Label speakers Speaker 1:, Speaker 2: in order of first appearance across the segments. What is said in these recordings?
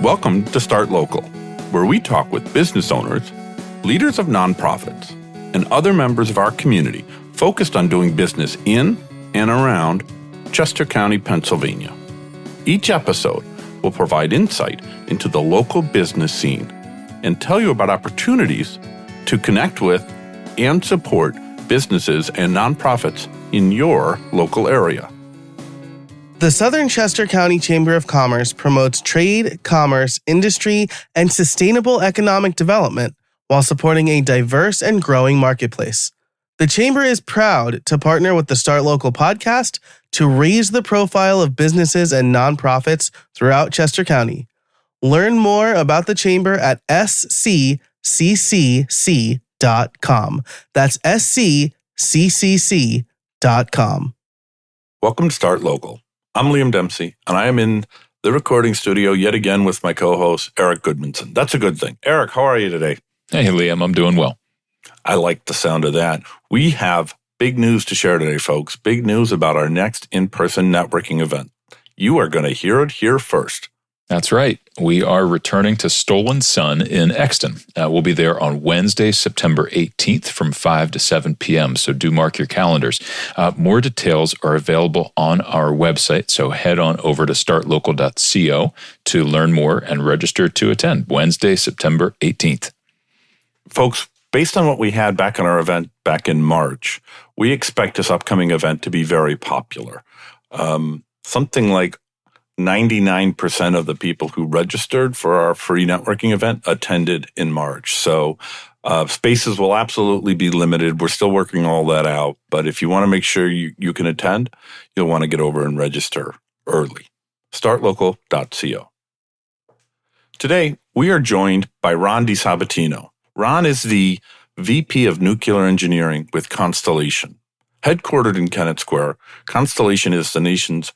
Speaker 1: Welcome to Start Local, where we talk with business owners, leaders of nonprofits, and other members of our community focused on doing business in and around Chester County, Pennsylvania. Each episode will provide insight into the local business scene and tell you about opportunities to connect with and support businesses and nonprofits in your local area.
Speaker 2: The Southern Chester County Chamber of Commerce promotes trade, commerce, industry, and sustainable economic development while supporting a diverse and growing marketplace. The Chamber is proud to partner with the Start Local podcast to raise the profile of businesses and nonprofits throughout Chester County. Learn more about the Chamber at sccc.com. That's sccc.com.
Speaker 1: Welcome to Start Local. I'm Liam Dempsey, and I am in the recording studio yet again with my co-host, Eric Goodmanson. That's a good thing. Eric, how are you today?
Speaker 3: Hey, Liam, I'm doing well.
Speaker 1: I like the sound of that. We have big news to share today, folks. Big news about our next in-person networking event. You are going to hear it here first.
Speaker 3: That's right. We are returning to Stolen Sun in Exton. We'll be there on Wednesday, September 18th from 5 to 7 p.m., so do mark your calendars. More details are available on our website, so head on over to startlocal.co to learn more and register to attend Wednesday, September 18th.
Speaker 1: Folks, based on what we had back on our event back in March, we expect this upcoming event to be very popular. Something like 99% of the people who registered for our free networking event attended in March. So spaces will absolutely be limited. We're still working all that out. But if you want to make sure you can attend, you'll want to get over and register early. Startlocal.co. Today, we are joined by Ron DiSabatino. Ron is the VP of Nuclear Engineering with Constellation. Headquartered in Kennett Square, Constellation is the nation's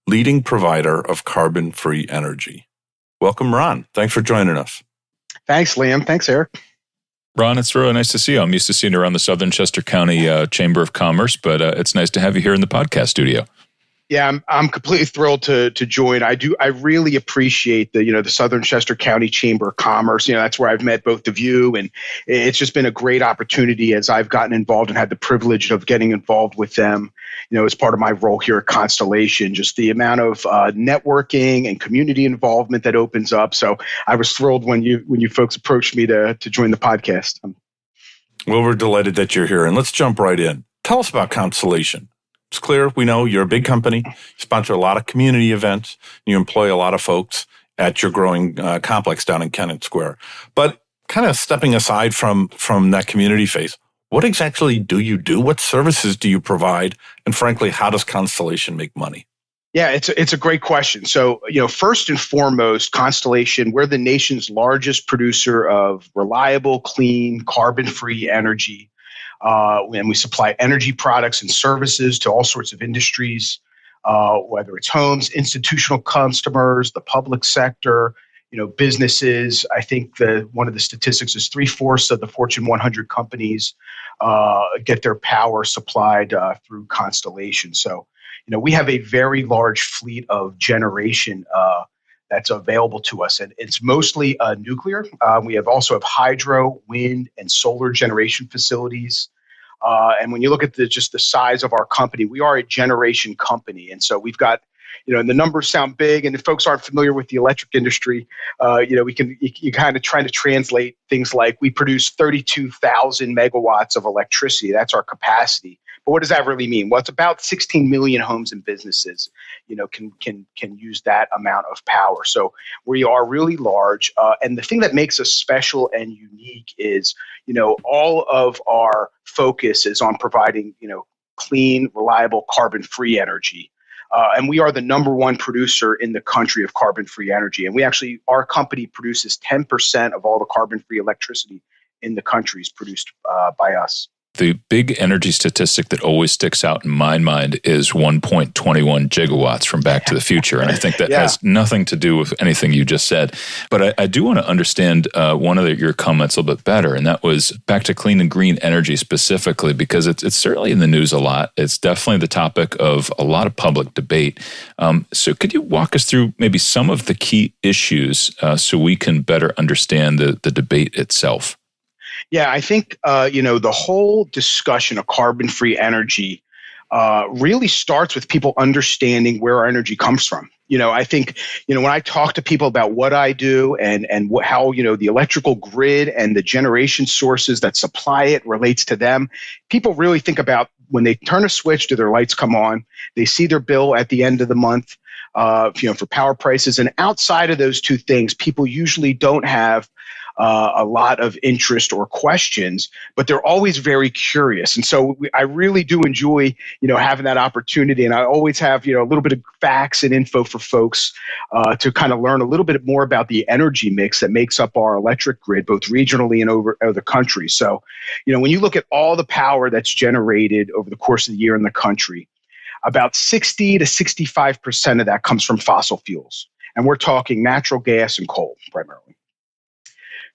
Speaker 1: leading provider of carbon-free energy. Welcome, Ron. Thanks for joining us.
Speaker 4: Thanks, Liam. Thanks, Eric.
Speaker 3: Ron, it's really nice to see you. I'm used to seeing you around the Southern Chester County Chamber of Commerce, but it's nice to have you here in the podcast studio.
Speaker 4: Yeah, I'm completely thrilled to join. I really appreciate the Southern Chester County Chamber of Commerce. That's where I've met both of you, and it's just been a great opportunity as I've gotten involved and had the privilege of getting involved with them. As part of my role here at Constellation, just the amount of networking and community involvement that opens up. So I was thrilled when you folks approached me to join the podcast.
Speaker 1: Well, we're delighted that you're here, and let's jump right in. Tell us about Constellation. It's clear, we know you're a big company, you sponsor a lot of community events, and you employ a lot of folks at your growing complex down in Kennett Square. But kind of stepping aside from that community phase, what exactly do you do? What services do you provide? And frankly, how does Constellation make money?
Speaker 4: Yeah, it's a great question. So, first and foremost, Constellation, we're the nation's largest producer of reliable, clean, carbon-free energy. And we supply energy products and services to all sorts of industries, whether it's homes, institutional customers, the public sector, businesses. I think one of the statistics is 3/4 of the Fortune 100 companies get their power supplied through Constellation. So, we have a very large fleet of generation that's available to us, and it's mostly nuclear. We also have hydro, wind, and solar generation facilities. And when you look at just the size of our company, we are a generation company, and so we've got. And the numbers sound big, and if folks aren't familiar with the electric industry, you kind of try to translate things like we produce 32,000 megawatts of electricity. That's our capacity. But what does that really mean? Well, it's about 16 million homes and businesses, can use that amount of power. So we are really large. And the thing that makes us special and unique is, all of our focus is on providing, clean, reliable, carbon-free energy. And we are the number one producer in the country of carbon-free energy. And our company produces 10% of all the carbon-free electricity in the country is produced by us.
Speaker 3: The big energy statistic that always sticks out in my mind is 1.21 gigawatts from Back to the Future. And I think that has nothing to do with anything you just said. But I do want to understand one of your comments a little bit better, and that was back to clean and green energy specifically, because it's certainly in the news a lot. It's definitely the topic of a lot of public debate. So could you walk us through maybe some of the key issues so we can better understand the debate itself?
Speaker 4: Yeah, I think, the whole discussion of carbon-free energy really starts with people understanding where our energy comes from. I think, when I talk to people about what I do and how, the electrical grid and the generation sources that supply it relates to them, people really think about when they turn a switch, do their lights come on? They see their bill at the end of the month, for power prices. And outside of those two things, people usually don't have a lot of interest or questions, but they're always very curious. And so I really do enjoy, having that opportunity. And I always have, a little bit of facts and info for folks to kind of learn a little bit more about the energy mix that makes up our electric grid, both regionally and over the country. So, when you look at all the power that's generated over the course of the year in the country, about 60 to 65% of that comes from fossil fuels. And we're talking natural gas and coal primarily.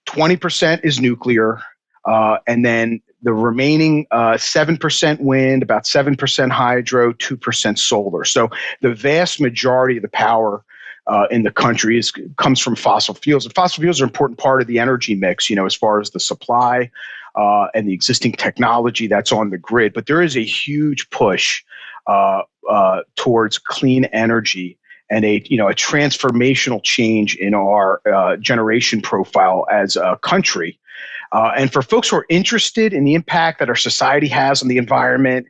Speaker 4: 20% is nuclear, and then the remaining 7% wind, about 7% hydro, 2% solar. So the vast majority of the power in the country comes from fossil fuels. And fossil fuels are an important part of the energy mix, as far as the supply and the existing technology that's on the grid. But there is a huge push towards clean energy and a transformational change in our generation profile as a country. And for folks who are interested in the impact that our society has on the environment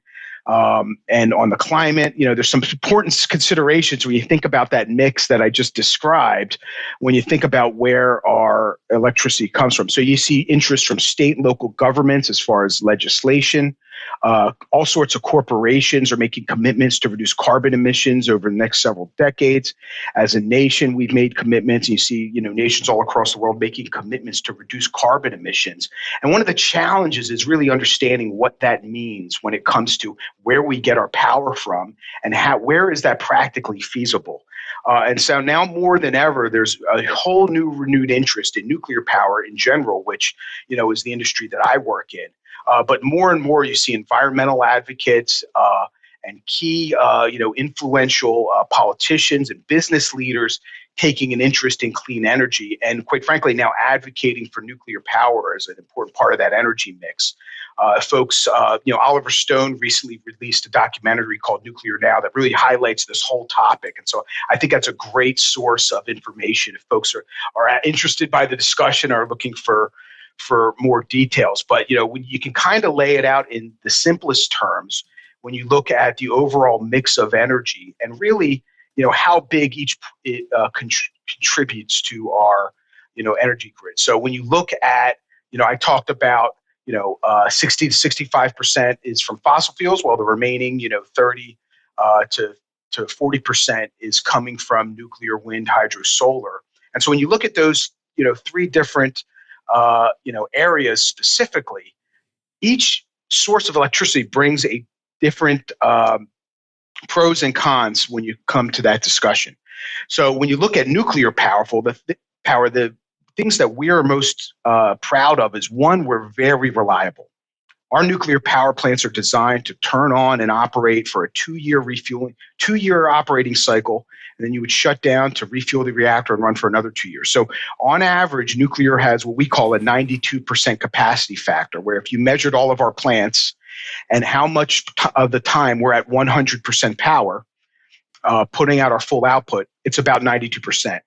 Speaker 4: and on the climate, there's some important considerations when you think about that mix that I just described, when you think about where our electricity comes from. So you see interest from state and local governments as far as legislation. All sorts of corporations are making commitments to reduce carbon emissions over the next several decades. As a nation, we've made commitments. You see, nations all across the world making commitments to reduce carbon emissions. And one of the challenges is really understanding what that means when it comes to where we get our power from and where is that practically feasible. And so now more than ever, there's a whole new renewed interest in nuclear power in general, which, is the industry that I work in. But more and more, you see environmental advocates and key, influential politicians and business leaders taking an interest in clean energy, and quite frankly, now advocating for nuclear power as an important part of that energy mix. Folks, Oliver Stone recently released a documentary called Nuclear Now that really highlights this whole topic. And so I think that's a great source of information if folks are interested by the discussion or are looking for more details. But, when you can kind of lay it out in the simplest terms, when you look at the overall mix of energy and really, how big each contributes to our, energy grid. So when you look at, I talked about, 60 to 65% is from fossil fuels, while the remaining, 30 to 40% is coming from nuclear, wind, hydro, solar. And so when you look at those, three different areas specifically, each source of electricity brings a different pros and cons when you come to that discussion. So when you look at nuclear the things that we are most proud of is, one, we're very reliable. Our nuclear power plants are designed to turn on and operate for a 2-year operating cycle, and then you would shut down to refuel the reactor and run for another 2 years. So on average, nuclear has what we call a 92% capacity factor, where if you measured all of our plants and how much of the time we're at 100% power, putting out our full output, it's about 92%.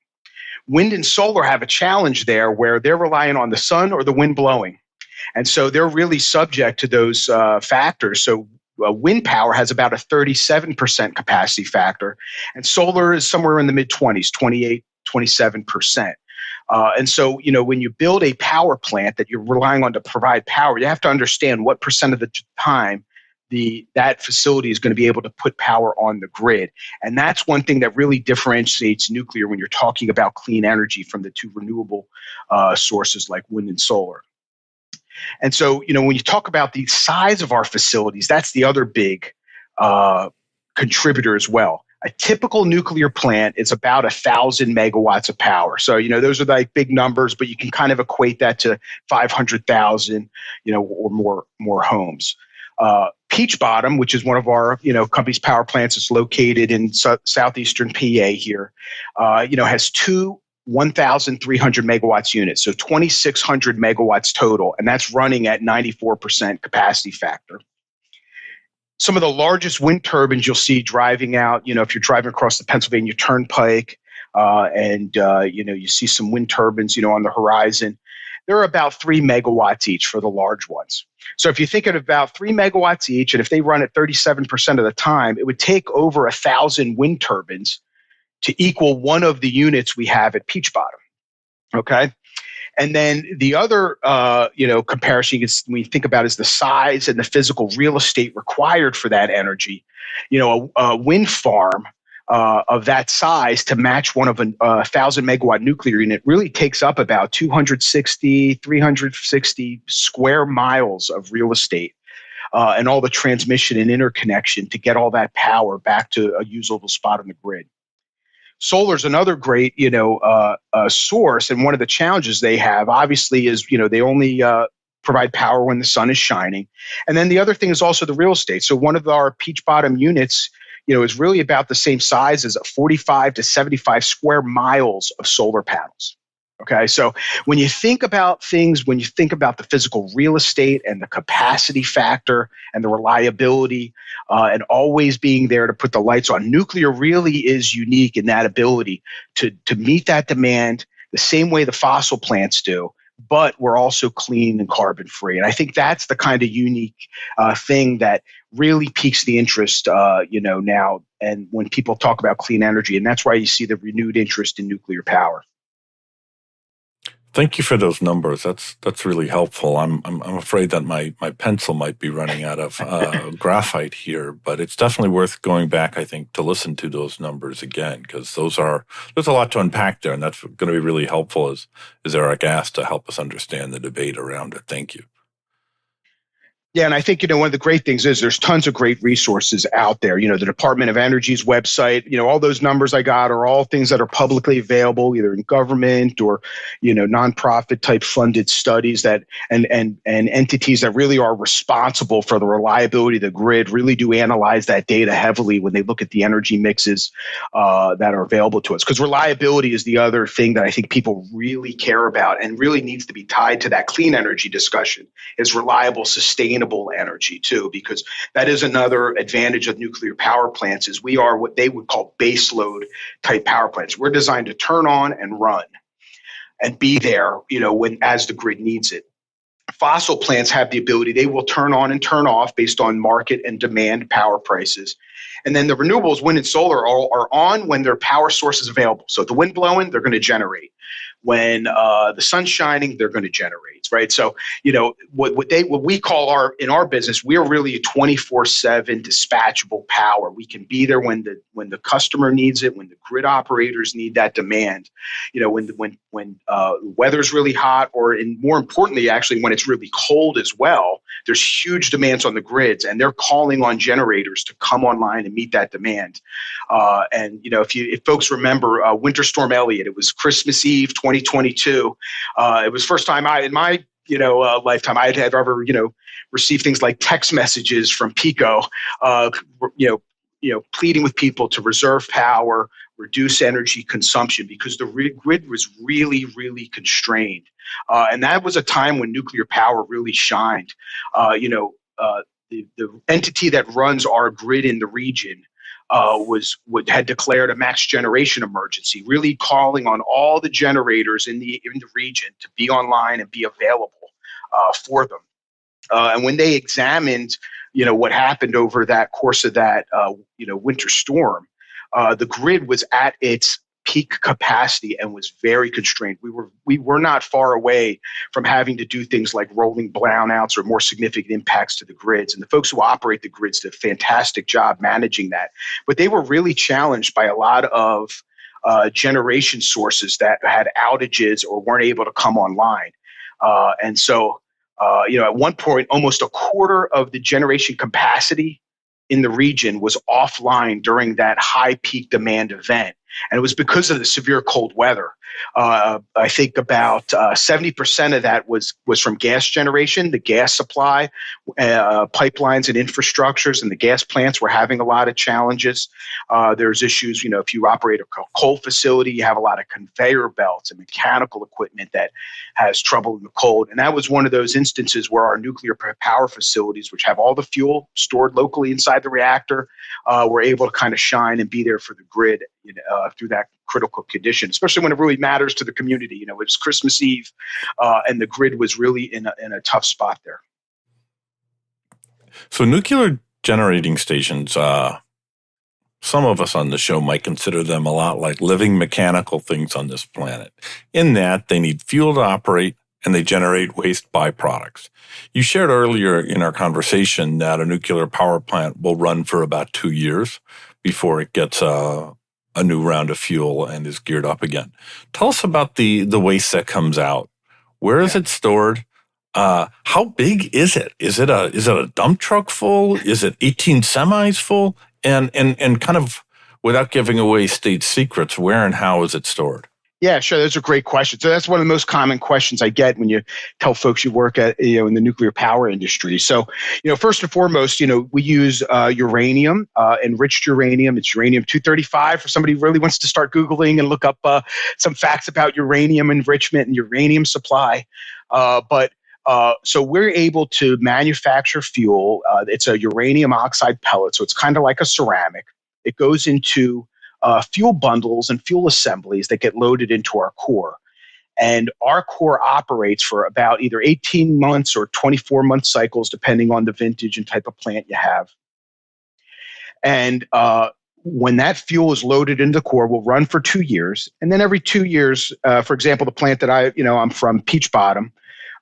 Speaker 4: Wind and solar have a challenge there where they're relying on the sun or the wind blowing. And so they're really subject to those factors. So wind power has about a 37% capacity factor, and solar is somewhere in the mid-20s, 28, 27%. And so, when you build a power plant that you're relying on to provide power, you have to understand what percent of the time that facility is going to be able to put power on the grid. And that's one thing that really differentiates nuclear when you're talking about clean energy from the two renewable sources like wind and solar. And so, when you talk about the size of our facilities, that's the other big contributor as well. A typical nuclear plant is about 1,000 megawatts of power. So, those are like big numbers, but you can kind of equate that to 500,000, or more homes. Peach Bottom, which is one of our, company's power plants, is located in southeastern PA here, has two 1,300 megawatts units, so 2,600 megawatts total, and that's running at 94% capacity factor. Some of the largest wind turbines you'll see driving out, if you're driving across the Pennsylvania Turnpike, and you see some wind turbines, on the horizon. They're about 3 megawatts each for the large ones. So if you think of about 3 megawatts each, and if they run at 37% of the time, it would take over 1,000 wind turbines to equal one of the units we have at Peach Bottom. Okay. And then the other, comparison when you think about is the size and the physical real estate required for that energy. A wind farm of that size to match one of a 1,000 megawatt nuclear unit really takes up about 360 square miles of real estate, and all the transmission and interconnection to get all that power back to a usable spot on the grid. Solar is another great, source, and one of the challenges they have, obviously, is they only provide power when the sun is shining, and then the other thing is also the real estate. So one of our Peach Bottom units, is really about the same size as 45 to 75 square miles of solar panels. Okay, so when you think about things, when you think about the physical real estate and the capacity factor and the reliability, and always being there to put the lights on, nuclear really is unique in that ability to meet that demand the same way the fossil plants do, but we're also clean and carbon free. And I think that's the kind of unique thing that really piques the interest, now, and when people talk about clean energy, and that's why you see the renewed interest in nuclear power.
Speaker 1: Thank you for those numbers. That's really helpful. I'm afraid that my pencil might be running out of graphite here, but it's definitely worth going back, I think, to listen to those numbers again, because there's a lot to unpack there, and that's going to be really helpful as Eric asked to help us understand the debate around it. Thank you.
Speaker 4: Yeah, and I think, one of the great things is there's tons of great resources out there. The Department of Energy's website, all those numbers I got are all things that are publicly available, either in government or, nonprofit type funded studies that and entities that really are responsible for the reliability of the grid really do analyze that data heavily when they look at the energy mixes that are available to us. Because reliability is the other thing that I think people really care about and really needs to be tied to that clean energy discussion, is reliable, sustainable energy too, because that is another advantage of nuclear power plants, is we are what they would call base load type power plants. We're designed to turn on and run and be there, as the grid needs it. Fossil plants have the ability, they will turn on and turn off based on market and demand power prices. And then the renewables, wind and solar, are on when their power source is available. So if the wind blowing, they're going to generate. When the sun's shining, they're going to generate, right? So, what we call in our business, we're really a 24/7 dispatchable power. We can be there when the customer needs it, when the grid operators need that demand. When weather's really hot, and more importantly, actually, when it's really cold as well, there's huge demands on the grids, and they're calling on generators to come online and meet that demand. If folks remember Winter Storm Elliott, it was Christmas Eve 2022. It was the first time in my lifetime I'd have ever received things like text messages from PECO, pleading with people to reserve power, reduce energy consumption, because the grid was really, really constrained. And that was a time when nuclear power really shined. The entity that runs our grid in the region had declared a max generation emergency, really calling on all the generators in the region to be online and be available for them. And when they examined, what happened over that course of that, winter storm, the grid was at its peak capacity and was very constrained. We were not far away from having to do things like rolling brownouts or more significant impacts to the grids. And the folks who operate the grids did a fantastic job managing that. But they were really challenged by a lot of generation sources that had outages or weren't able to come online. And so At one point, almost a quarter of the generation capacity in the region was offline during that high peak demand event. And it was because of the severe cold weather. I think about 70% of that was from gas generation. The gas supply, pipelines and infrastructures, and the gas plants were having a lot of challenges. There's issues, if you operate a coal facility, you have a lot of conveyor belts and mechanical equipment that has trouble in the cold. And that was one of those instances where our nuclear power facilities, which have all the fuel stored locally inside the reactor, were able to kind of shine and be there for the grid through that critical condition, especially when it really matters to the community. It was Christmas Eve, and the grid was really in a tough spot there.
Speaker 1: So nuclear generating stations, some of us on the show might consider them a lot like living mechanical things on this planet, in that they need fuel to operate and they generate waste byproducts. You shared earlier in our conversation that a nuclear power plant will run for about 2 years before it gets a new round of fuel and is geared up again. Tell us about the waste that comes out. Where is it stored? How big is it? Is it a dump truck full? Is it 18 semis full? And kind of, without giving away state secrets, where and how is it stored?
Speaker 4: Yeah, sure. Those are great questions. So that's one of the most common questions I get when you tell folks you work at, in the nuclear power industry. So, first and foremost, we use uranium, enriched uranium. It's uranium-235 for somebody who really wants to start Googling and look up some facts about uranium enrichment and uranium supply. So we're able to manufacture fuel. It's a uranium oxide pellet, so it's kind of like a ceramic. It goes into fuel bundles and fuel assemblies that get loaded into our core. And our core operates for about either 18 months or 24-month cycles, depending on the vintage and type of plant you have. And when that fuel is loaded into the core, we'll run for 2 years. And then every 2 years, for example, the plant that I'm from, Peach Bottom,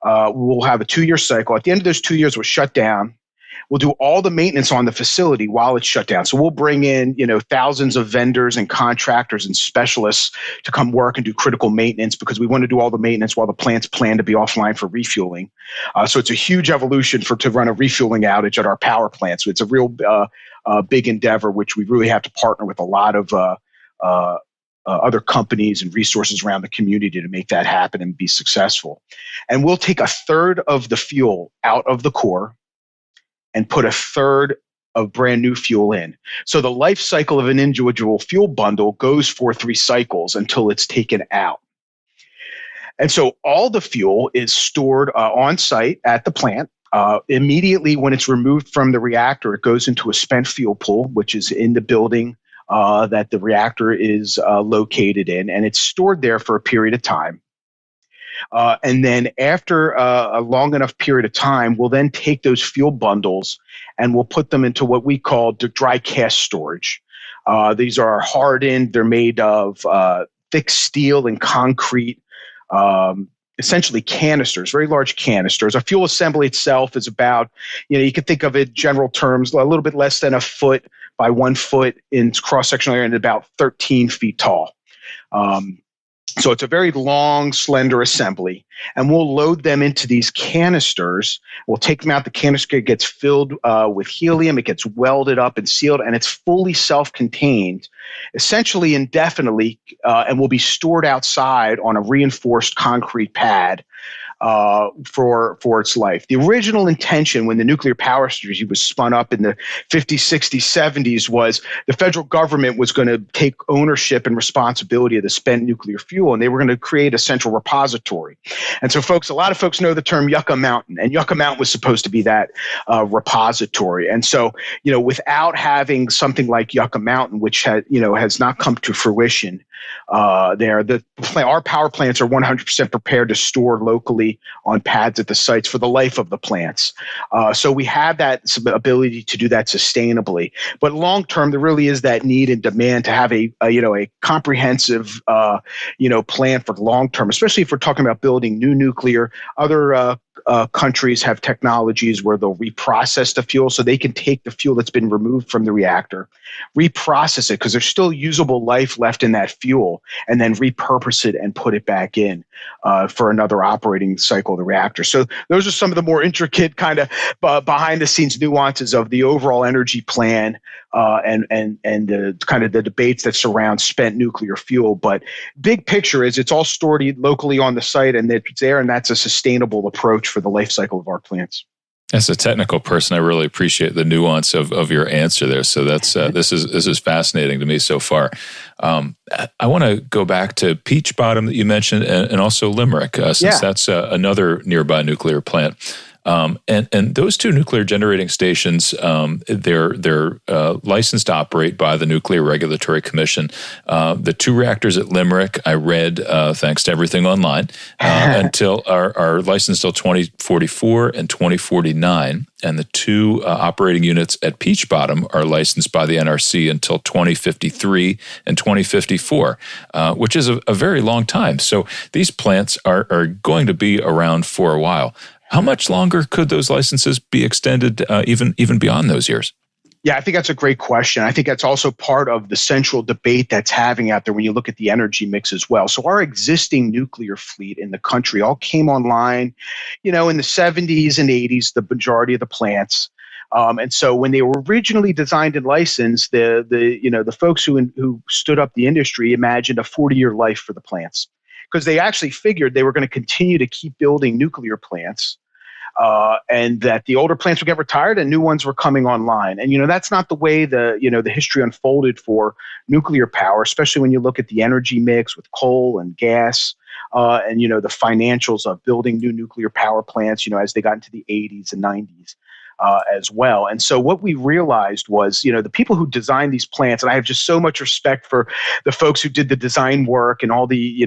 Speaker 4: we'll have a 2-year cycle. At the end of those 2 years, we'll shut down. We'll do all the maintenance on the facility while it's shut down. So we'll bring in, thousands of vendors and contractors and specialists to come work and do critical maintenance, because we want to do all the maintenance while the plants plan to be offline for refueling. So it's a huge evolution to run a refueling outage at our power plant. So it's a real big endeavor, which we really have to partner with a lot of other companies and resources around the community to make that happen and be successful. And we'll take a third of the fuel out of the core and put a third of brand new fuel in. So the life cycle of an individual fuel bundle goes for 3 cycles until it's taken out. And so all the fuel is stored on site at the plant. Immediately when it's removed from the reactor, it goes into a spent fuel pool, which is in the building that the reactor is located in, and it's stored there for a period of time. And then after a long enough period of time, we'll then take those fuel bundles and we'll put them into what we call dry cask storage. These are hardened. They're made of thick steel and concrete, essentially canisters, very large canisters. A fuel assembly itself is about, you can think of it general terms, a little bit less than 1 foot by 1 foot in cross-sectional area and about 13 feet tall. So it's a very long, slender assembly, and we'll load them into these canisters. We'll take them out. The canister gets filled with helium. It gets welded up and sealed, and it's fully self-contained, essentially indefinitely, and will be stored outside on a reinforced concrete pad for its life. The original intention when the nuclear power industry was spun up in the 50s, 60s, 70s was the federal government was going to take ownership and responsibility of the spent nuclear fuel, and they were going to create a central repository. And so a lot of folks know the term Yucca Mountain, and Yucca Mountain was supposed to be that repository. And so, without having something like Yucca Mountain, which has not come to fruition, our power plants are 100% prepared to store locally on pads at the sites for the life of the plants. So we have that ability to do that sustainably. But long term, there really is that need and demand to have a comprehensive plan for long term, especially if we're talking about building new nuclear, other countries have technologies where they'll reprocess the fuel, so they can take the fuel that's been removed from the reactor, reprocess it because there's still usable life left in that fuel, and then repurpose it and put it back in for another operating cycle of the reactor. So those are some of the more intricate kind of behind the scenes nuances of the overall energy plan and the kind of the debates that surround spent nuclear fuel. But big picture is it's all stored locally on the site, and it's there, and that's a sustainable approach for the life cycle of our plants.
Speaker 3: As a technical person, I really appreciate the nuance of your answer there. So that's this is fascinating to me so far. I want to go back to Peach Bottom that you mentioned, and also Limerick, since that's another nearby nuclear plant. And those two nuclear generating stations, they're licensed to operate by the Nuclear Regulatory Commission. The two reactors at Limerick, I read, thanks to everything online, until are licensed till 2044 and 2049. And the two operating units at Peach Bottom are licensed by the NRC until 2053 and 2054, which is a very long time. So these plants are going to be around for a while. How much longer could those licenses be extended even beyond those years?
Speaker 4: Yeah, I think that's a great question. I think that's also part of the central debate that's having out there when you look at the energy mix as well. So our existing nuclear fleet in the country all came online, in the 70s and 80s, the majority of the plants. And so when they were originally designed and licensed, the folks who stood up the industry imagined a 40-year life for the plants, because they actually figured they were going to continue to keep building nuclear plants, and that the older plants would get retired and new ones were coming online. And that's not the way the history unfolded for nuclear power, especially when you look at the energy mix with coal and gas, and the financials of building new nuclear power plants, as they got into the 80s and 90s. As well. And so what we realized was, the people who designed these plants, and I have just so much respect for the folks who did the design work and all the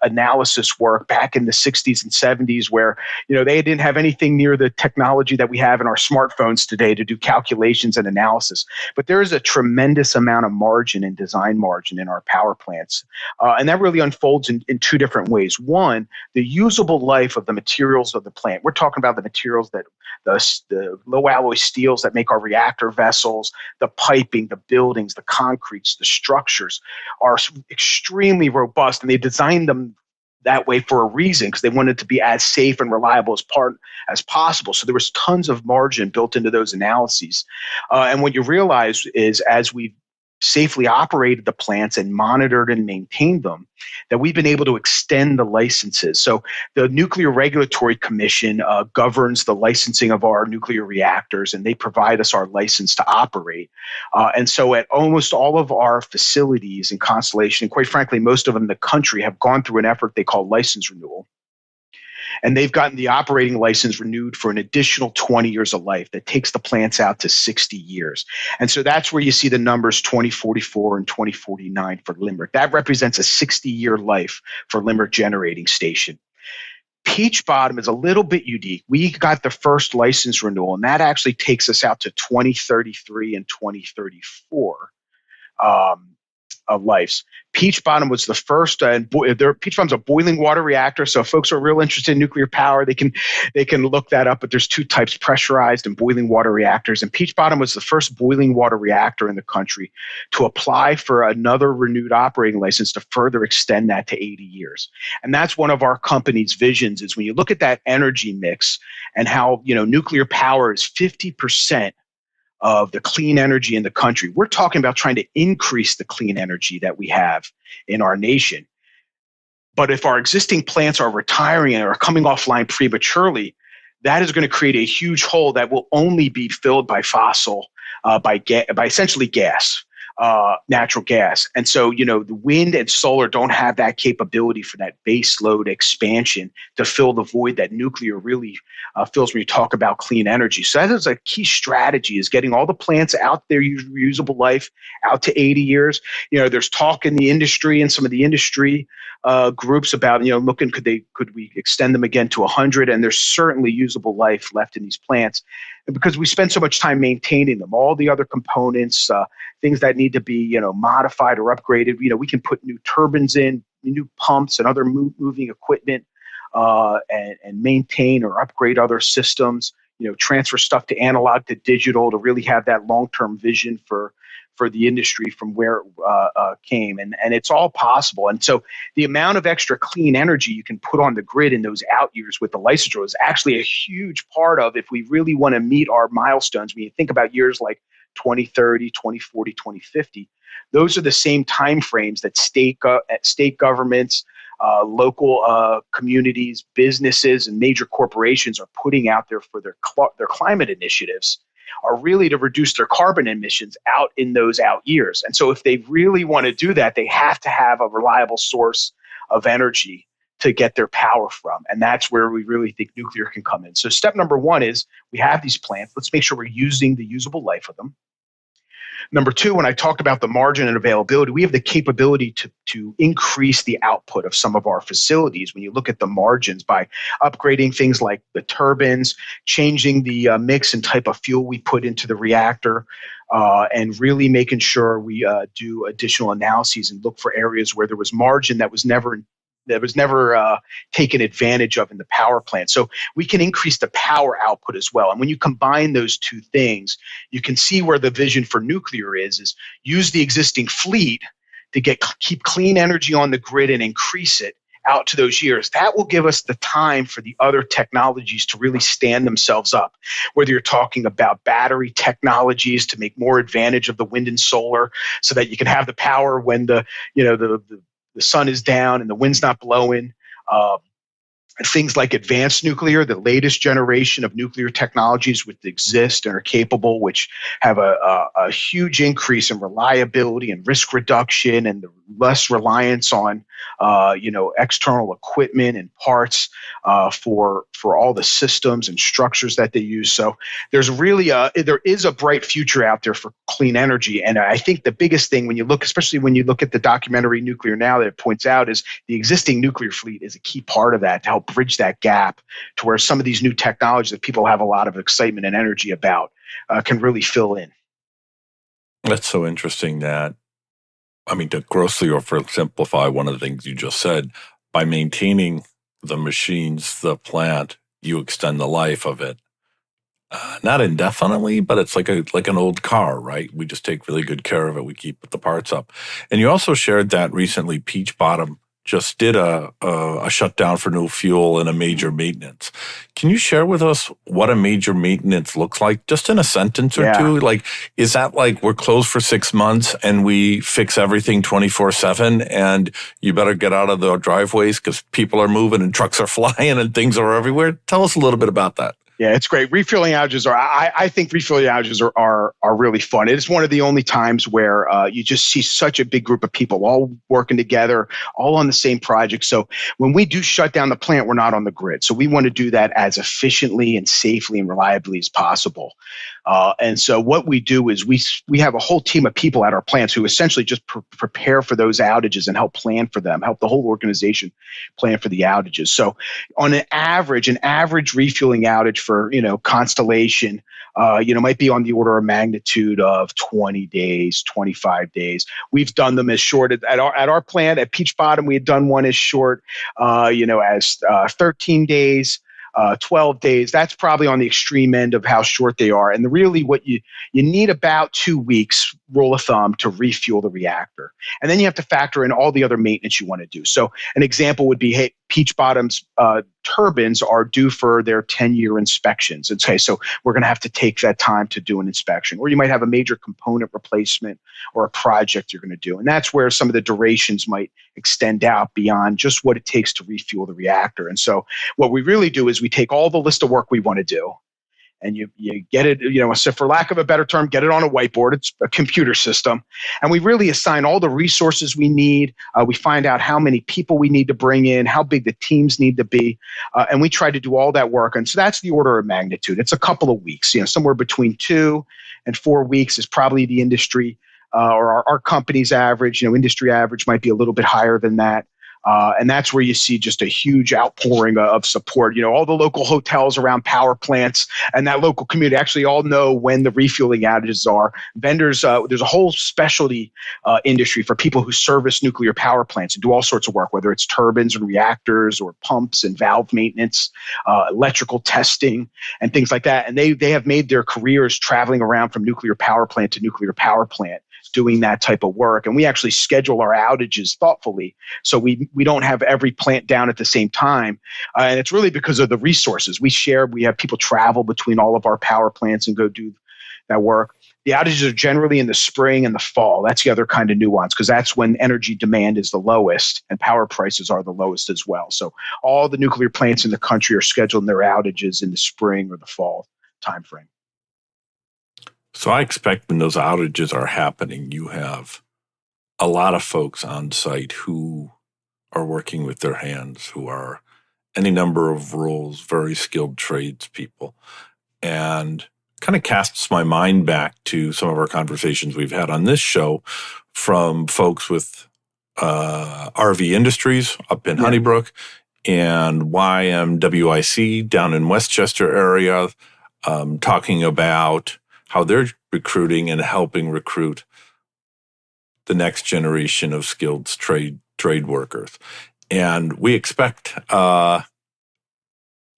Speaker 4: analysis work back in the 60s and 70s, where, they didn't have anything near the technology that we have in our smartphones today to do calculations and analysis. But there is a tremendous amount of margin and design margin in our power plants. And that really unfolds in two different ways. One, the usable life of the materials of the plant. We're talking about the materials that the low alloy steels that make our reactor vessels, the piping, the buildings, the concretes, the structures are extremely robust, and they designed them that way for a reason, because they wanted to be as safe and reliable as possible. So there was tons of margin built into those analyses. And what you realize is, as we've safely operated the plants and monitored and maintained them, that we've been able to extend the licenses. So the Nuclear Regulatory Commission governs the licensing of our nuclear reactors, and they provide us our license to operate. And so at almost all of our facilities in Constellation, and quite frankly, most of them in the country, have gone through an effort they call license renewal. And they've gotten the operating license renewed for an additional 20 years of life. That takes the plants out to 60 years. And so that's where you see the numbers 2044 and 2049 for Limerick. That represents a 60-year life for Limerick Generating Station. Peach Bottom is a little bit unique. We got the first license renewal, and that actually takes us out to 2033 and 2034. Of lives. Peach Bottom was the first. Peach Bottom's a boiling water reactor, so if folks are real interested in nuclear power, they can look that up. But there's two types: pressurized and boiling water reactors. And Peach Bottom was the first boiling water reactor in the country to apply for another renewed operating license to further extend that to 80 years. And that's one of our company's visions: is when you look at that energy mix and how nuclear power is 50% of the clean energy in the country. We're talking about trying to increase the clean energy that we have in our nation. But if our existing plants are retiring and are coming offline prematurely, that is going to create a huge hole that will only be filled by by essentially gas. Natural gas. And so, the wind and solar don't have that capability for that base load expansion to fill the void that nuclear really fills when you talk about clean energy. So that is a key strategy, is getting all the plants out their usable life out to 80 years. There's talk in the industry and some of the industry groups about, looking, could we extend them again to 100? And there's certainly usable life left in these plants. And because we spend so much time maintaining them, all the other components, things that need to be, modified or upgraded, we can put new turbines in, new pumps and other moving equipment and maintain or upgrade other systems, transfer stuff to analog to digital to really have that long-term vision for the industry from where it came. And it's all possible. And so the amount of extra clean energy you can put on the grid in those out years with the lysotro is actually a huge part of if we really want to meet our milestones. When you think about years like 2030, 2040, 2050, those are the same timeframes that state governments, local communities, businesses, and major corporations are putting out there for their climate initiatives, are really to reduce their carbon emissions out in those out years. And so if they really want to do that, they have to have a reliable source of energy to get their power from. And that's where we really think nuclear can come in. So step number one is we have these plants. Let's make sure we're using the usable life of them. Number two, when I talked about the margin and availability, we have the capability to increase the output of some of our facilities. When you look at the margins by upgrading things like the turbines, changing the mix and type of fuel we put into the reactor, and really making sure we do additional analyses and look for areas where there was margin that was never taken advantage of in the power plant. So we can increase the power output as well. And when you combine those two things, you can see where the vision for nuclear is use the existing fleet to keep clean energy on the grid and increase it out to those years. That will give us the time for the other technologies to really stand themselves up. Whether you're talking about battery technologies to make more advantage of the wind and solar so that you can have the power when the sun is down and the wind's not blowing. Things like advanced nuclear, the latest generation of nuclear technologies which exist and are capable, which have a huge increase in reliability and risk reduction and the less reliance on external equipment and parts for all the systems and structures that they use. So there's really there is a bright future out there for clean energy. And I think the biggest thing especially when you look at the documentary Nuclear Now, that it points out is the existing nuclear fleet is a key part of that to help bridge that gap to where some of these new technologies that people have a lot of excitement and energy about can really fill in.
Speaker 1: That's so interesting to grossly oversimplify one of the things you just said, by maintaining the machines, the plant, you extend the life of it. Not indefinitely, but it's like an old car, right? We just take really good care of it. We keep the parts up. And you also shared that recently Peach Bottom just did a shutdown for no fuel and a major maintenance. Can you share with us what a major maintenance looks like, just in a sentence or two? Like, is that like we're closed for 6 months and we fix everything 24/7 and you better get out of the driveways because people are moving and trucks are flying and things are everywhere? Tell us a little bit about that.
Speaker 4: Yeah, it's great. Refueling outages I think refueling outages are really fun. It's one of the only times where you just see such a big group of people all working together, all on the same project. So when we do shut down the plant, we're not on the grid. So we want to do that as efficiently and safely and reliably as possible. And so what we do is we have a whole team of people at our plants who essentially just prepare for those outages and help plan for them, help the whole organization plan for the outages. So on an average refueling outage for Constellation, might be on the order of magnitude of 20 days, 25 days. We've done them as short at our plant at Peach Bottom. We had done one as short, as 13 days. 12 days, that's probably on the extreme end of how short they are. And really what you need about 2 weeks, rule of thumb, to refuel the reactor. And then you have to factor in all the other maintenance you want to do. So an example would be, hey, Peach Bottom's turbines are due for their 10-year inspections. And so we're going to have to take that time to do an inspection. Or you might have a major component replacement or a project you're going to do. And that's where some of the durations might extend out beyond just what it takes to refuel the reactor. And so what we really do is we take all the list of work we want to do, and you get it, so for lack of a better term, get it on a whiteboard. It's a computer system. And we really assign all the resources we need. We find out how many people we need to bring in, how big the teams need to be. And we try to do all that work. And so that's the order of magnitude. It's a couple of weeks, somewhere between 2 and 4 weeks is probably the industry or our company's average. Industry average might be a little bit higher than that. And that's where you see just a huge outpouring of support. All the local hotels around power plants and that local community actually all know when the refueling outages are. Vendors, there's a whole specialty industry for people who service nuclear power plants and do all sorts of work, whether it's turbines and reactors or pumps and valve maintenance, electrical testing, and things like that. And they have made their careers traveling around from nuclear power plant to nuclear power plant, doing that type of work. And we actually schedule our outages thoughtfully, so we don't have every plant down at the same time. And it's really because of the resources. We have people travel between all of our power plants and go do that work. The outages are generally in the spring and the fall. That's the other kind of nuance, because that's when energy demand is the lowest and power prices are the lowest as well. So all the nuclear plants in the country are scheduling their outages in the spring or the fall timeframe.
Speaker 1: So I expect when those outages are happening, you have a lot of folks on site who are working with their hands, who are any number of roles, very skilled tradespeople. And kind of casts my mind back to some of our conversations we've had on this show from folks with RV Industries up in Honeybrook and YMWIC down in Westchester area, talking about how they're recruiting and helping recruit the next generation of skilled trade workers. And we expect, I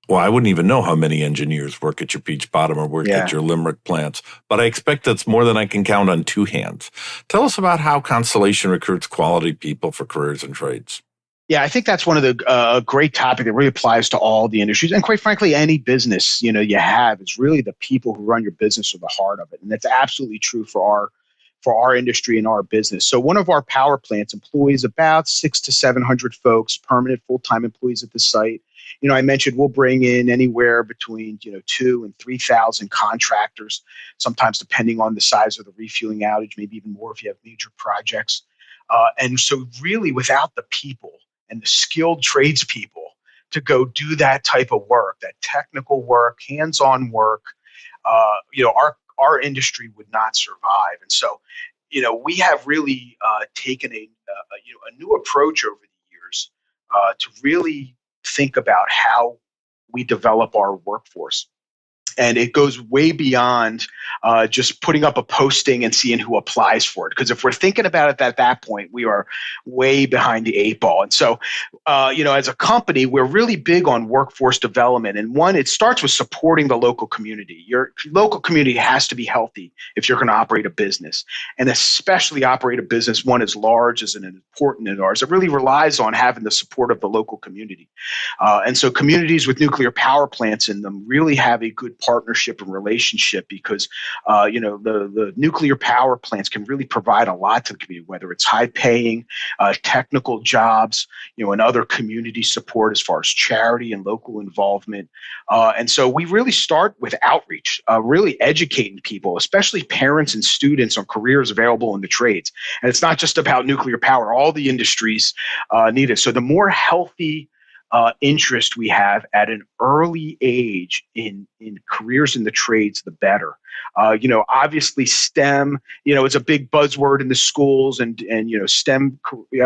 Speaker 1: wouldn't even know how many engineers work at your Peach Bottom or work at your Limerick plants, but I expect that's more than I can count on two hands. Tell us about how Constellation recruits quality people for careers and trades.
Speaker 4: Yeah, I think that's one of the great topic that really applies to all the industries. And quite frankly, any business, you have, is really the people who run your business are the heart of it. And that's absolutely true for our industry and our business. So one of our power plants employs about 600 to 700 folks, permanent full-time employees at the site. I mentioned we'll bring in anywhere between 2,000 and 3,000 contractors, sometimes depending on the size of the refueling outage, maybe even more if you have major projects. And so really without the people and the skilled tradespeople to go do that type of work, that technical work, hands-on work, our industry would not survive. And so, we have really taken a new approach over the years to really think about how we develop our workforce. And it goes way beyond just putting up a posting and seeing who applies for it. Because if we're thinking about it at that point, we are way behind the eight ball. And so, as a company, we're really big on workforce development. And one, it starts with supporting the local community. Your local community has to be healthy if you're going to operate a business. And especially operate a business one as large as and important as ours. It really relies on having the support of the local community. And so communities with nuclear power plants in them really have a good partnership and relationship, because the nuclear power plants can really provide a lot to the community, whether it's high paying technical jobs, and other community support as far as charity and local involvement. And so we really start with outreach, really educating people, especially parents and students, on careers available in the trades. And it's not just about nuclear power. All the industries need it. So the more healthy interest we have at an early age in careers in the trades, the better. Obviously STEM, it's a big buzzword in the schools and STEM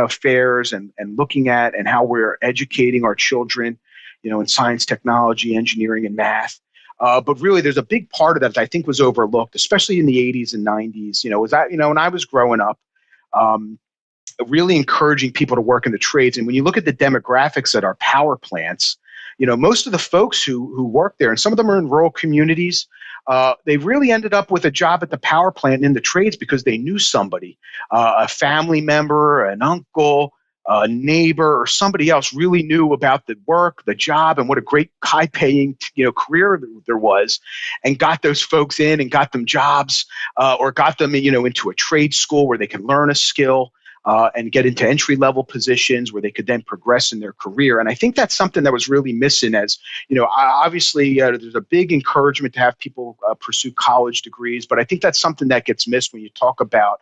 Speaker 4: fairs and looking at and how we're educating our children, in science, technology, engineering, and math. But really, there's a big part of that I think was overlooked, especially in the 80s and 90s. Was that, when I was growing up, really encouraging people to work in the trades. And when you look at the demographics at our power plants, most of the folks who work there, and some of them are in rural communities, they really ended up with a job at the power plant in the trades because they knew somebody, a family member, an uncle, a neighbor, or somebody else really knew about the work, the job, and what a great high-paying career there was, and got those folks in and got them jobs, or got them into a trade school where they can learn a skill. And get into entry-level positions where they could then progress in their career. And I think that's something that was really missing as, obviously there's a big encouragement to have people pursue college degrees, but I think that's something that gets missed when you talk about,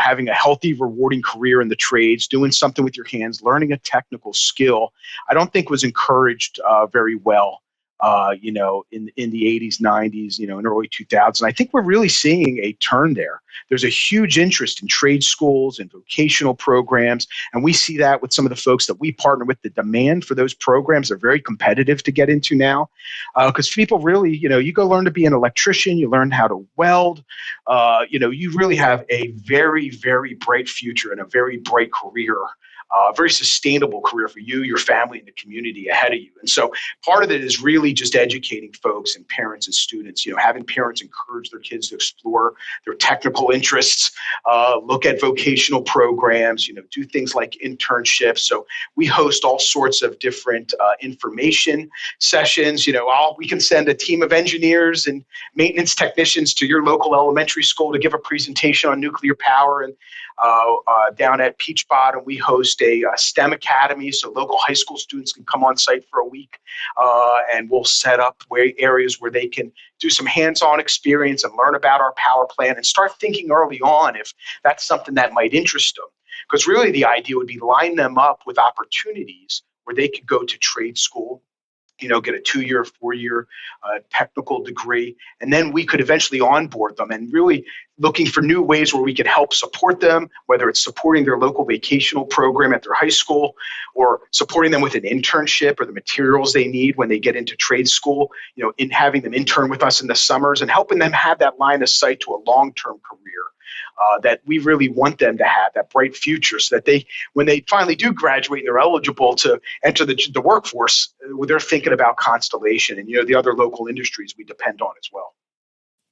Speaker 4: having a healthy, rewarding career in the trades, doing something with your hands, learning a technical skill. I don't think was encouraged very well in the 80s, 90s, and early 2000s. I think we're really seeing a turn there. There's a huge interest in trade schools and vocational programs, and we see that with some of the folks that we partner with. The demand for those programs are very competitive to get into now, because people really, you go learn to be an electrician, you learn how to weld, you really have a very, very bright future and a very bright career. Very sustainable career for you, your family, and the community ahead of you. And so part of it is really just educating folks and parents and students, having parents encourage their kids to explore their technical interests, look at vocational programs, do things like internships. So we host all sorts of different information sessions. We can send a team of engineers and maintenance technicians to your local elementary school to give a presentation on nuclear power. And down at Peach Bottom, we host a STEM academy, so local high school students can come on site for a week, and we'll set up areas where they can do some hands-on experience and learn about our power plant and start thinking early on if that's something that might interest them. Because really the idea would be line them up with opportunities where they could go to trade school, get a 2-year, 4-year technical degree, and then we could eventually onboard them and really looking for new ways where we could help support them, whether it's supporting their local vocational program at their high school or supporting them with an internship or the materials they need when they get into trade school, in having them intern with us in the summers and helping them have that line of sight to a long-term career. That we really want them to have that bright future so that when they finally do graduate and they're eligible to enter the workforce, they're thinking about Constellation and, the other local industries we depend on as well.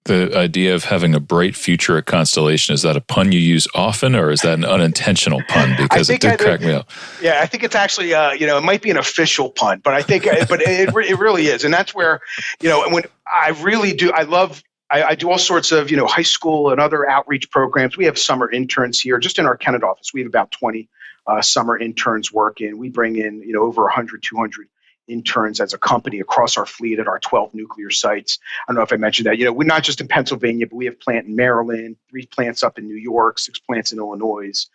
Speaker 3: The idea of having a bright future at Constellation, is that a pun you use often, or is that an unintentional pun? Because it did crack me up.
Speaker 4: Yeah, I think it's actually, it might be an official pun, but I think, but it really is. And that's where, when I really do, I do all sorts of, high school and other outreach programs. We have summer interns here. Just in our Kennett office, we have about 20 summer interns working. We bring in, over 100, 200 interns as a company across our fleet at our 12 nuclear sites. I don't know if I mentioned that. We're not just in Pennsylvania, but we have plant in Maryland, 3 plants up in New York, 6 plants in Illinois.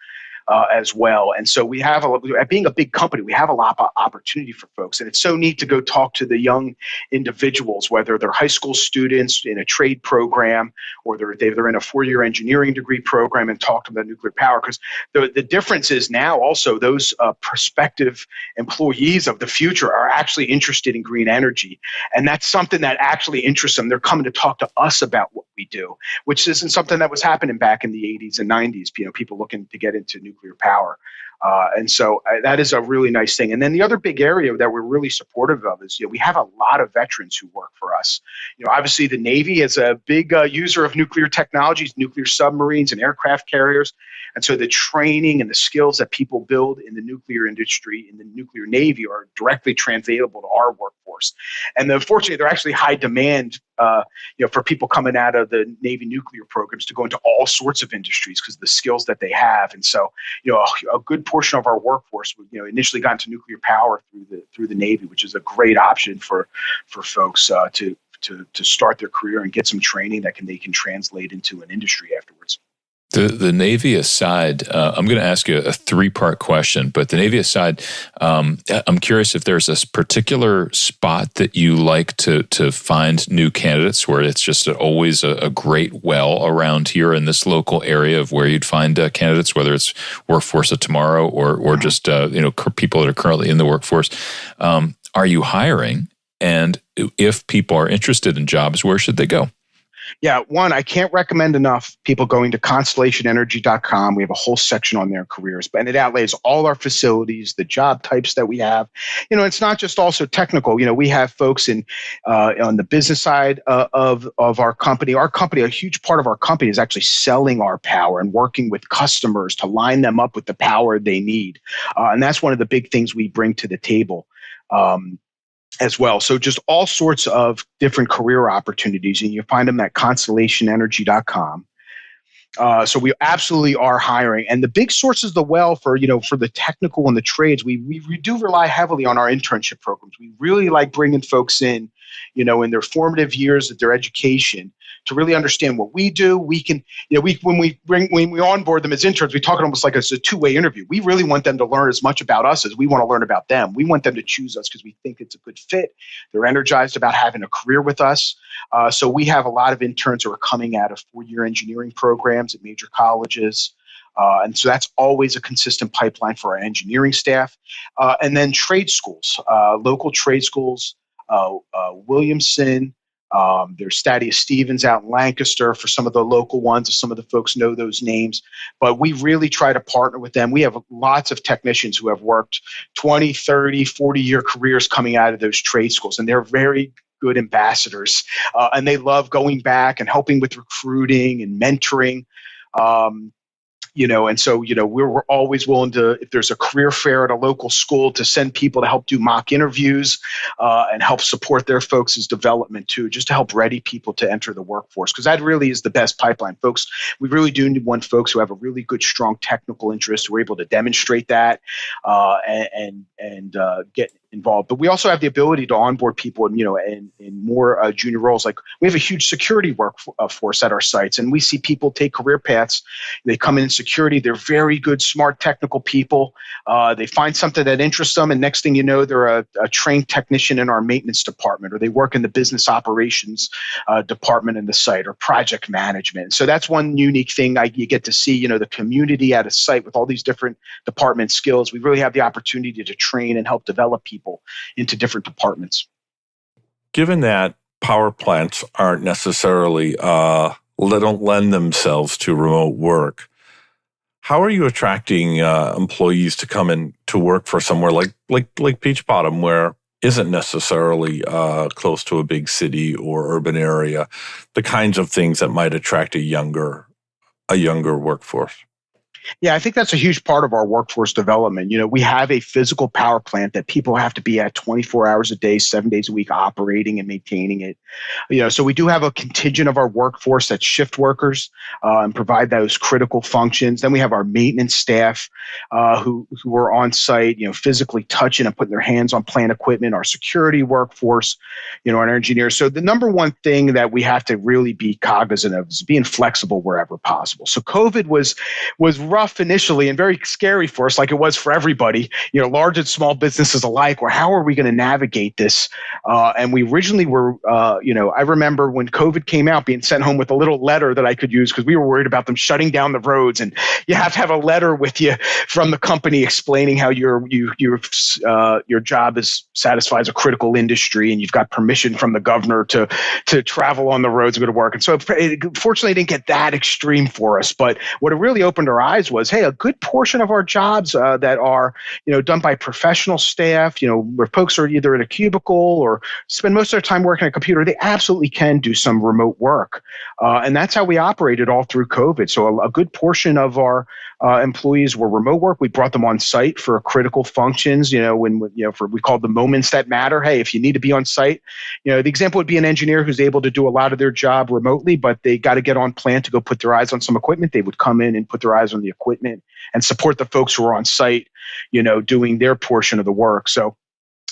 Speaker 4: As well. And so we have, being a big company, we have a lot of opportunity for folks. And it's so neat to go talk to the young individuals, whether they're high school students in a trade program or they're in a 4-year engineering degree program, and talk to them about nuclear power. Because the difference is now also those prospective employees of the future are actually interested in green energy. And that's something that actually interests them. They're coming to talk to us about what we do, which isn't something that was happening back in the 80s and 90s, people looking to get into nuclear power. And so that is a really nice thing. And then the other big area that we're really supportive of is, we have a lot of veterans who work for us. Obviously the Navy is a big user of nuclear technologies, nuclear submarines and aircraft carriers. And so the training and the skills that people build in the nuclear industry, in the nuclear Navy, are directly translatable to our workforce. And unfortunately, they're actually high demand, for people coming out of the Navy nuclear programs to go into all sorts of industries because of the skills that they have. And so, a good portion of our workforce, initially got into nuclear power through the Navy, which is a great option for folks to start their career and get some training that they can translate into an industry afterwards.
Speaker 3: The Navy aside, I'm going to ask you a 3-part question, but the Navy aside, I'm curious if there's a particular spot that you like to find new candidates, where it's just always a great well around here in this local area of where you'd find candidates, whether it's workforce of tomorrow or just people that are currently in the workforce. Are you hiring? And if people are interested in jobs, where should they go?
Speaker 4: Yeah, one, I can't recommend enough people going to constellationenergy.com. We have a whole section on their careers, and it outlays all our facilities, the job types that we have. It's not just also technical. We have folks on the business side of our company. Our company, a huge part of our company is actually selling our power and working with customers to line them up with the power they need. And that's one of the big things we bring to the table. As well. So just all sorts of different career opportunities, and you find them at constellationenergy.com. So we absolutely are hiring. And the big sources of the well for the technical and the trades, we do rely heavily on our internship programs. We really like bringing folks in in their formative years of their education to really understand what we do. We can, when we onboard them as interns, we talk almost like it's a two-way interview. We really want them to learn as much about us as we want to learn about them. We want them to choose us because we think it's a good fit. They're energized about having a career with us. So we have a lot of interns who are coming out of 4-year engineering programs at major colleges. And so that's always a consistent pipeline for our engineering staff. And then trade schools, local trade schools, Williamson, there's Thaddeus Stevens out in Lancaster for some of the local ones. Some of the folks know those names. But we really try to partner with them. We have lots of technicians who have worked 20, 30, 40-year careers coming out of those trade schools. And they're very good ambassadors. And they love going back and helping with recruiting and mentoring. And so, we're always willing to, if there's a career fair at a local school, to send people to help do mock interviews and help support their folks' development too, just to help ready people to enter the workforce. Because that really is the best pipeline. Folks, we really do want folks who have a really good, strong technical interest, who are able to demonstrate that and get involved. But we also have the ability to onboard people in more junior roles. Like we have a huge security workforce at our sites, and we see people take career paths. They come in security. They're very good, smart, technical people. They find something that interests them, and next thing you know, they're a trained technician in our maintenance department, or they work in the business operations department in the site, or project management. So that's one unique thing you get to see, the community at a site with all these different department skills. We really have the opportunity to train and help develop people into different departments.
Speaker 1: Given that power plants aren't necessarily, don't lend themselves to remote work, how are you attracting employees to come in to work for somewhere like Peach Bottom, where isn't necessarily close to a big city or urban area, the kinds of things that might attract a younger workforce?
Speaker 4: Yeah, I think that's a huge part of our workforce development. We have a physical power plant that people have to be at 24 hours a day, 7 days a week, operating and maintaining it. So we do have a contingent of our workforce that's shift workers and provide those critical functions. Then we have our maintenance staff who are on site, physically touching and putting their hands on plant equipment, our security workforce, our engineers. So the number one thing that we have to really be cognizant of is being flexible wherever possible. So COVID was rough initially and very scary for us, like it was for everybody, large and small businesses alike, where how are we going to navigate this? And we originally were, I remember when COVID came out, being sent home with a little letter that I could use because we were worried about them shutting down the roads. And you have to have a letter with you from the company explaining how your job satisfies a critical industry and you've got permission from the governor to travel on the roads and go to work. And so fortunately, it didn't get that extreme for us. But what it really opened our eyes was, hey, a good portion of our jobs that are, done by professional staff, where folks are either in a cubicle or spend most of their time working on a computer, they absolutely can do some remote work. And that's how we operated all through COVID. So a good portion of our employees were remote work. We brought them on site for critical functions, we called the moments that matter. Hey, if you need to be on site, the example would be an engineer who's able to do a lot of their job remotely, but they got to get on plant to go put their eyes on some equipment. They would come in and put their eyes on the equipment and support the folks who are on site, doing their portion of the work. So,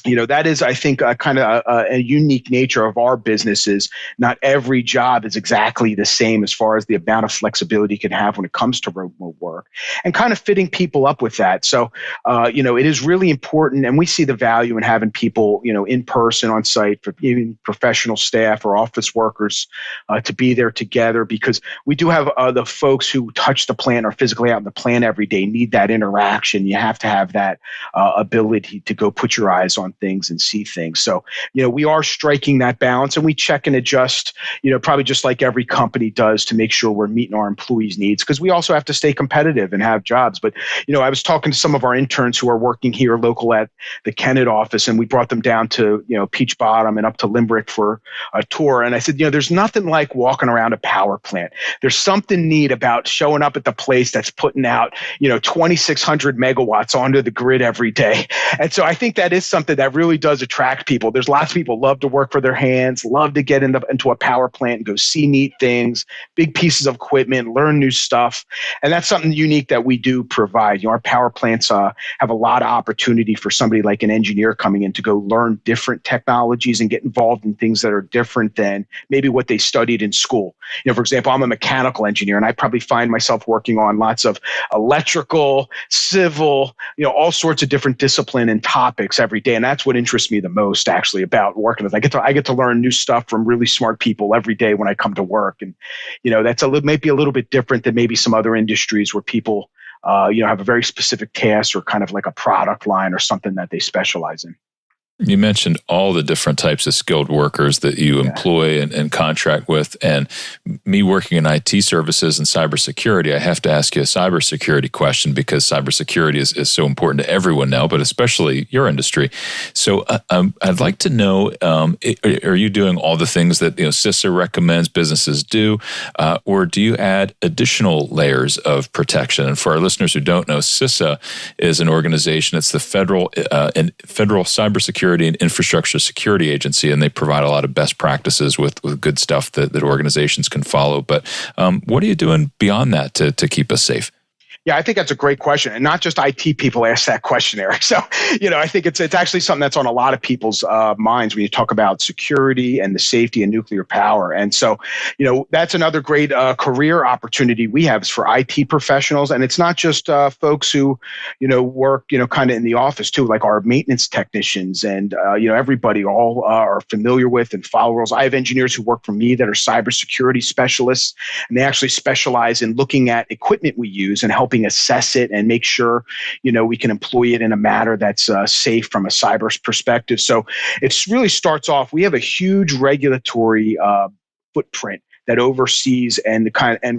Speaker 4: that is, I think, kind of a unique nature of our businesses. Not every job is exactly the same as far as the amount of flexibility you can have when it comes to remote work, and kind of fitting people up with that. So, it is really important, and we see the value in having people, in person on site, for even professional staff or office workers to be there together, because we do have the folks who touch the plant or physically out in the plant every day need that interaction. You have to have that ability to go put your eyes on things and see things. So, we are striking that balance, and we check and adjust, probably just like every company does, to make sure we're meeting our employees' needs, because we also have to stay competitive and have jobs. But, I was talking to some of our interns who are working here local at the Kennett office, and we brought them down to, Peach Bottom and up to Limerick for a tour. And I said, there's nothing like walking around a power plant. There's something neat about showing up at the place that's putting out, 2,600 megawatts onto the grid every day. And so I think that is something that really does attract people. There's lots of people love to work for their hands, love to get into a power plant and go see neat things, big pieces of equipment, learn new stuff. And that's something unique that we do provide. Our power plants have a lot of opportunity for somebody like an engineer coming in to go learn different technologies and get involved in things that are different than maybe what they studied in school. For example, I'm a mechanical engineer, and I probably find myself working on lots of electrical, civil, all sorts of different discipline and topics every day. And that's what interests me the most, actually, about working with. I get to learn new stuff from really smart people every day when I come to work. And, that's maybe a little bit different than maybe some other industries where people, have a very specific task or kind of like a product line or something that they specialize in.
Speaker 3: You mentioned all the different types of skilled workers that you employ and contract with. And me working in IT services and cybersecurity, I have to ask you a cybersecurity question, because cybersecurity is so important to everyone now, but especially your industry. So I'd like to know, are you doing all the things that CISA recommends businesses do, or do you add additional layers of protection? And for our listeners who don't know, CISA is an organization. It's the federal cybersecurity and infrastructure security agency, and they provide a lot of best practices with good stuff that organizations can follow. But what are you doing beyond that to keep us safe?
Speaker 4: Yeah, I think that's a great question. And not just IT people ask that question, Eric. So, I think it's actually something that's on a lot of people's minds when you talk about security and the safety of nuclear power. And so, that's another great career opportunity we have is for IT professionals. And it's not just folks who, work, kind of in the office too, like our maintenance technicians and, everybody all are familiar with and follow rules. I have engineers who work for me that are cybersecurity specialists, and they actually specialize in looking at equipment we use and helping assess it and make sure, we can employ it in a manner that's safe from a cyber perspective. So it really starts off, we have a huge regulatory footprint that oversees and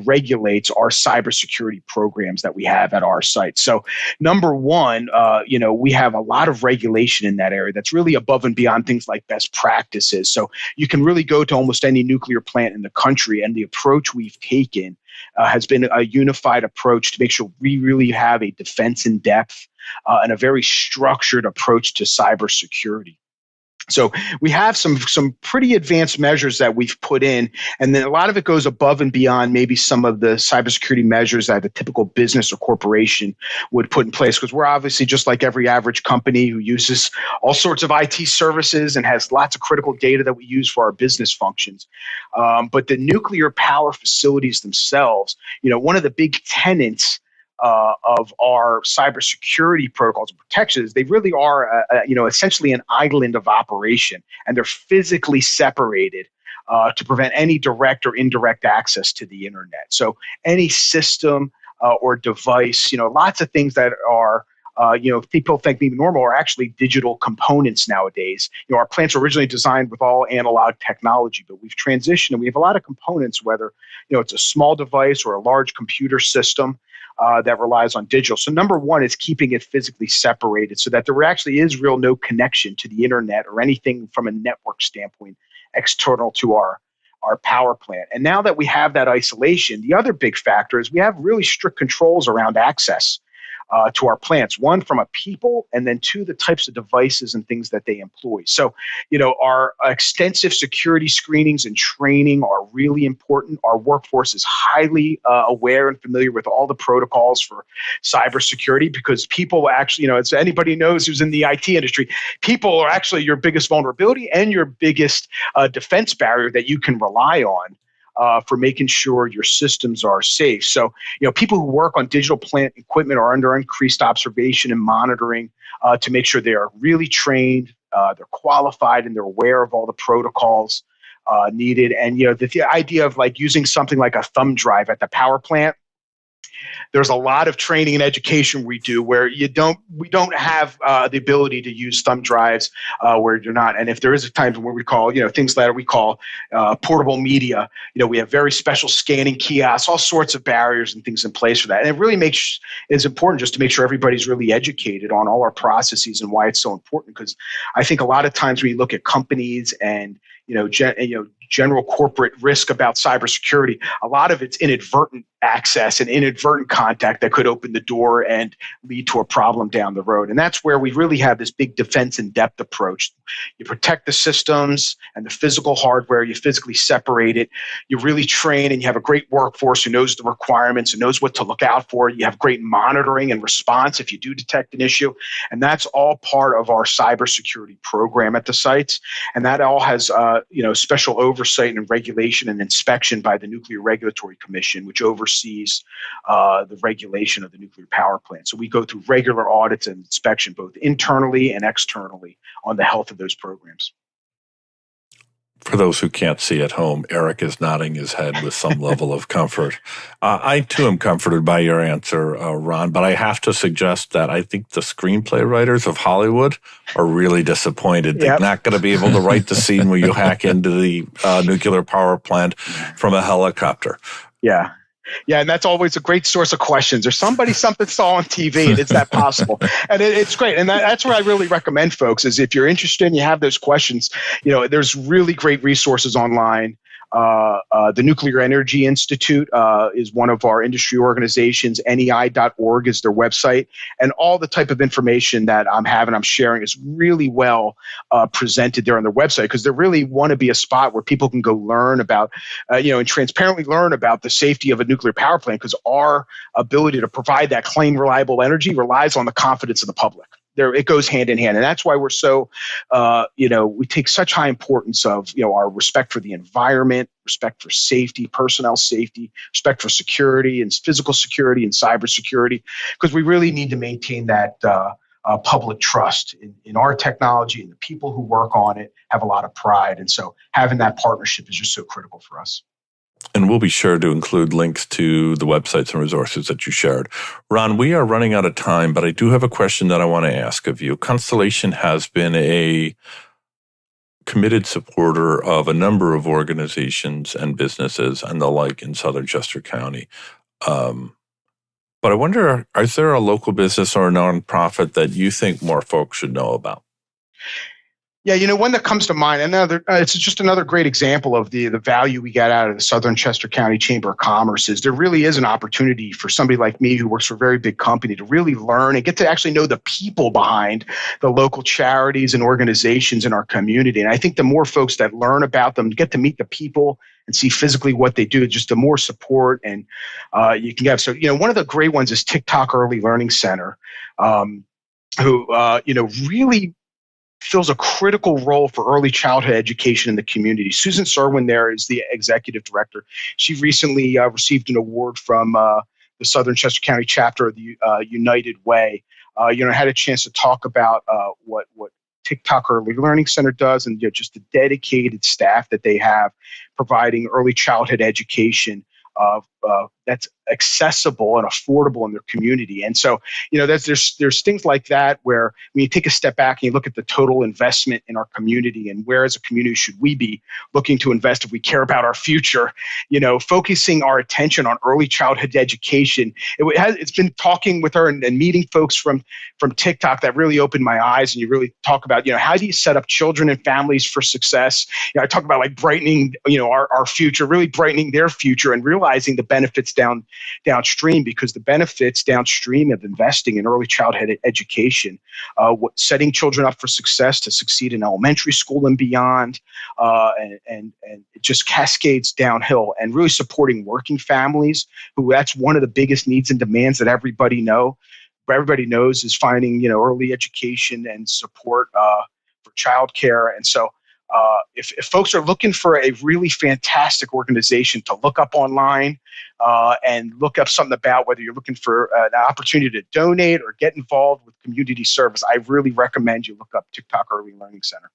Speaker 4: regulates our cybersecurity programs that we have at our site. So number one, we have a lot of regulation in that area that's really above and beyond things like best practices. So you can really go to almost any nuclear plant in the country, and the approach we've taken has been a unified approach to make sure we really have a defense in depth and a very structured approach to cybersecurity. So we have some pretty advanced measures that we've put in, and then a lot of it goes above and beyond maybe some of the cybersecurity measures that a typical business or corporation would put in place, because we're obviously just like every average company who uses all sorts of IT services and has lots of critical data that we use for our business functions. But the nuclear power facilities themselves, one of the big tenets of our cybersecurity protocols and protections, they really are, essentially an island of operation, and they're physically separated to prevent any direct or indirect access to the internet. So any system or device, lots of things that are people think maybe normal are actually digital components nowadays. Our plants were originally designed with all analog technology, but we've transitioned and we have a lot of components, whether it's a small device or a large computer system that relies on digital. So number one is keeping it physically separated so that there actually is no connection to the internet or anything from a network standpoint external to our power plant. And now that we have that isolation, the other big factor is we have really strict controls around access to our plants. One, from a people, and then two, the types of devices and things that they employ. So, our extensive security screenings and training are really important. Our workforce is highly aware and familiar with all the protocols for cybersecurity, because people actually, as anybody knows who's in the IT industry, people are actually your biggest vulnerability and your biggest defense barrier that you can rely on for making sure your systems are safe. So, people who work on digital plant equipment are under increased observation and monitoring to make sure they are really trained, they're qualified, and they're aware of all the protocols needed. And, the idea of like using something like a thumb drive at the power plant, there's a lot of training and education we do where we don't have the ability to use thumb drives where you're not. And if there is a time where we call, things that we call portable media, we have very special scanning kiosks, all sorts of barriers and things in place for that. And it really it's important just to make sure everybody's really educated on all our processes and why it's so important. Because I think a lot of times when you look at companies and general corporate risk about cybersecurity, a lot of it's inadvertent access and inadvertent contact that could open the door and lead to a problem down the road. And that's where we really have this big defense in depth approach. You protect the systems and the physical hardware, you physically separate it, you really train, and you have a great workforce who knows the requirements and knows what to look out for. You have great monitoring and response if you do detect an issue. And that's all part of our cybersecurity program at the sites. And that all has special oversight and regulation and inspection by the Nuclear Regulatory Commission, which oversees the regulation of the nuclear power plant. So we go through regular audits and inspection, both internally and externally, on the health of those programs.
Speaker 1: For those who can't see at home, Eric is nodding his head with some level of comfort. I, too, am comforted by your answer, Ron, but I have to suggest that I think the screenplay writers of Hollywood are really disappointed. They're not going to be able to write the scene where you hack into the nuclear power plant from a helicopter.
Speaker 4: Yeah. Yeah, and that's always a great source of questions. Or something saw on TV, and is that possible? And it's great. And that's where I really recommend folks is if you're interested and you have those questions, there's really great resources online. The Nuclear Energy Institute is one of our industry organizations. NEI.org is their website. And all the type of information that I'm sharing is really well presented there on their website, because they really want to be a spot where people can go learn about, and transparently learn about the safety of a nuclear power plant, because our ability to provide that clean, reliable energy relies on the confidence of the public. It goes hand in hand. And that's why we're so, we take such high importance of, our respect for the environment, respect for safety, personnel safety, respect for security and physical security and cybersecurity, because we really need to maintain that public trust in our technology, and the people who work on it have a lot of pride. And so having that partnership is just so critical for us.
Speaker 1: And we'll be sure to include links to the websites and resources that you shared. Ron, we are running out of time, but I do have a question that I want to ask of you. Constellation has been a committed supporter of a number of organizations and businesses and the like in Southern Chester County. But I wonder, is there a local business or a nonprofit that you think more folks should know about?
Speaker 4: Yeah, one that comes to mind, it's just another great example of the value we get out of the Southern Chester County Chamber of Commerce. Is there really is an opportunity for somebody like me who works for a very big company to really learn and get to actually know the people behind the local charities and organizations in our community. And I think the more folks that learn about them, get to meet the people and see physically what they do, just the more support and you can have. So, one of the great ones is TikTok Early Learning Center, who really fills a critical role for early childhood education in the community. Susan Serwin there is the executive director. She recently received an award from the Southern Chester County chapter of the United Way. Had a chance to talk about what TikTok Early Learning Center does, and just the dedicated staff that they have providing early childhood education that's accessible and affordable in their community. And so, there's things like that where when you take a step back and you look at the total investment in our community and where as a community should we be looking to invest if we care about our future, focusing our attention on early childhood education. It's been talking with her and meeting folks from TikTok that really opened my eyes. And you really talk about, how do you set up children and families for success? I talk about like brightening, our future, really brightening their future and realizing the benefits downstream, because the benefits downstream of investing in early childhood education, setting children up for success to succeed in elementary school and beyond, and it just cascades downhill, and really supporting working families who that's one of the biggest needs and demands that everybody knows is finding, early education and support for childcare. And so if folks are looking for a really fantastic organization to look up online and look up something about, whether you're looking for an opportunity to donate or get involved with community service, I really recommend you look up TikTok Early Learning Center.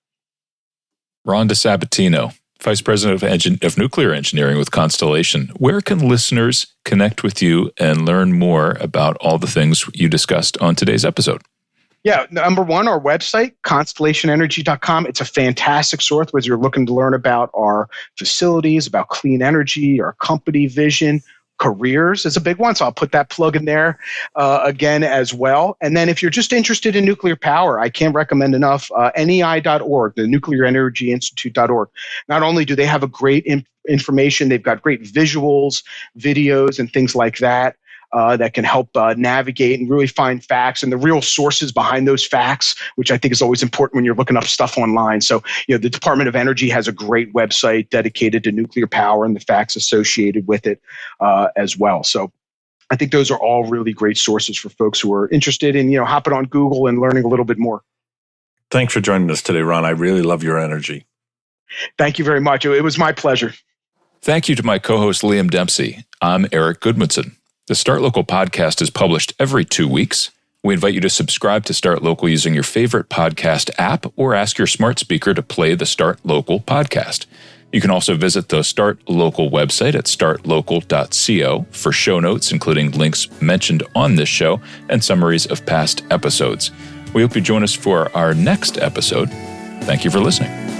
Speaker 3: Ron DiSabatino, Vice President of Nuclear Engineering with Constellation. Where can listeners connect with you and learn more about all the things you discussed on today's episode?
Speaker 4: Yeah, number one, our website, constellationenergy.com. It's a fantastic source whether you're looking to learn about our facilities, about clean energy, our company vision, careers is a big one. So I'll put that plug in there again as well. And then if you're just interested in nuclear power, I can't recommend enough NEI.org, the Nuclear Energy Institute.org. Not only do they have a great information, they've got great visuals, videos, and things like that. That can help navigate and really find facts and the real sources behind those facts, which I think is always important when you're looking up stuff online. So, the Department of Energy has a great website dedicated to nuclear power and the facts associated with it as well. So I think those are all really great sources for folks who are interested in, hopping on Google and learning a little bit more.
Speaker 1: Thanks for joining us today, Ron. I really love your energy.
Speaker 4: Thank you very much. It was my pleasure.
Speaker 3: Thank you to my co-host, Liam Dempsey. I'm Eric Goodmanson. The Start Local podcast is published every 2 weeks. We invite you to subscribe to Start Local using your favorite podcast app or ask your smart speaker to play the Start Local podcast. You can also visit the Start Local website at startlocal.co for show notes, including links mentioned on this show and summaries of past episodes. We hope you join us for our next episode. Thank you for listening.